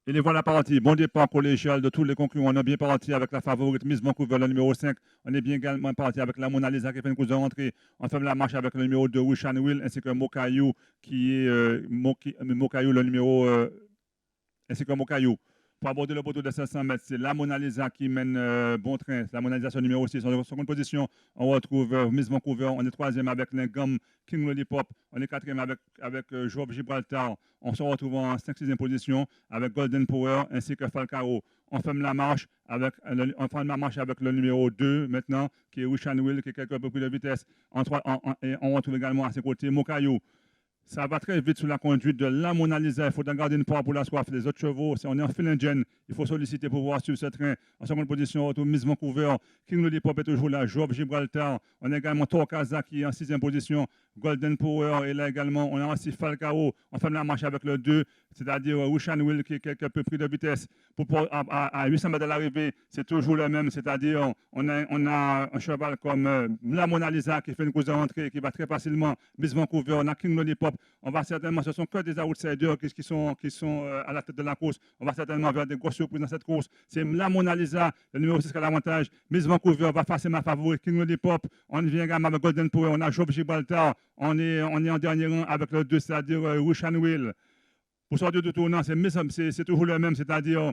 Et les voilà partis. Bon départ collégial de tous les concurrents. On est bien parti avec la favorite Miss Vancouver, le numéro 5. On est bien également parti avec la Mona Lisa qui fait une course de rentrée. On fait la marche avec le numéro 2, Wishan Will, ainsi que Mokayou, qui est Mokayou, le numéro. Ainsi que Mokayou. Pour aborder le poteau de 500 mètres, c'est la Mona Lisa qui mène bon train. La Mona Lisa, c'est le numéro 6. En seconde position, on retrouve Miss Vancouver. On est troisième avec Lingam, King Lollipop. On est quatrième avec Job Gibraltar. On se retrouve en 5e position avec Golden Power ainsi que Falcao. On ferme la marche avec le numéro 2 maintenant, qui est Wishan Will, qui est quelque peu plus de vitesse. Et on retrouve également à ses côtés Mokayou. Ça va très vite sur la conduite de la Mona Lisa. Il faut garder une part pour la soif. Les autres chevaux, si on est en Philingen, il faut solliciter pour pouvoir suivre ce train. En seconde position, on retrouve Miss Vancouver. King Lollipop est toujours là. Job Gibraltar. On a également Torcaza qui est en 6e position. Golden Power est là également. On a aussi Falcao. On ferme la marche avec le 2, c'est-à-dire Wishan Will qui est quelque peu pris de vitesse. À 800 mètres de l'arrivée, c'est toujours le même, c'est-à-dire on a un cheval comme la Mona Lisa qui fait une course de rentrée, qui va très facilement. Miss Vancouver, on a King Lollipop. On va certainement, ce sont que des outsiders qui sont à la tête de la course. On va certainement vers des grosses surprises dans cette course. C'est la Mona Lisa, le numéro 6 qui a l'avantage. Miss Vancouver va facilement favoriser King Lollipop. On vient également avec Golden Power. On a Job Gibraltar. On est en dernier rang avec le 2, c'est-à-dire Wishan Will. Pour sortir de tournant, c'est toujours le même, c'est-à-dire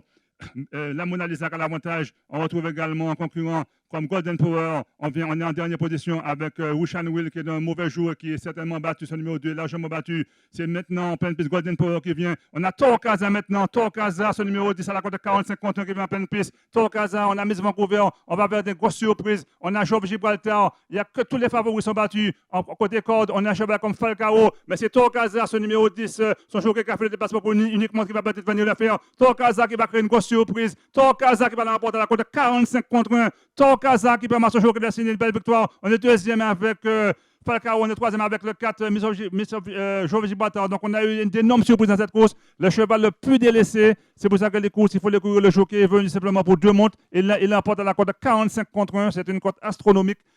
la Mona Lisa qui a l'avantage. On retrouve également un concurrent comme Golden Power. On est en dernière position avec Wishan Will qui est d'un mauvais jour, qui est certainement battu. Son numéro 2 largement battu. C'est maintenant en pleine piste Golden Power qui vient. On a Torcaza maintenant. Torcaza, son numéro 10 à la cote de 45 contre qui vient en pleine piste. Torcaza, on a Miss Vancouver. On va vers des grosses surprises. On a Job Gibraltar. Il n'y a que tous les favoris sont battus. En côté corde, on a un cheval comme Falcao. Mais c'est Torcaza, son numéro 10. Son jockey qui a fait le déplacement pour uniquement qui va peut-être venir le faire. Torcaza qui va créer une grosse surprise. Torcaza qui va la remporter à la cote de 45 contre 1. Torcaza qui permet à son jockey de signer une belle victoire. On est deuxième avec Falcao, on est troisième avec le 4, Job Gibraltar. Donc on a eu une énorme surprise dans cette course. Le cheval le plus délaissé. C'est pour ça que les courses, il faut les courir. Le jockey est venu simplement pour 2 montres. Et là, il emporte à la cote de 45 contre 1. C'est une cote astronomique.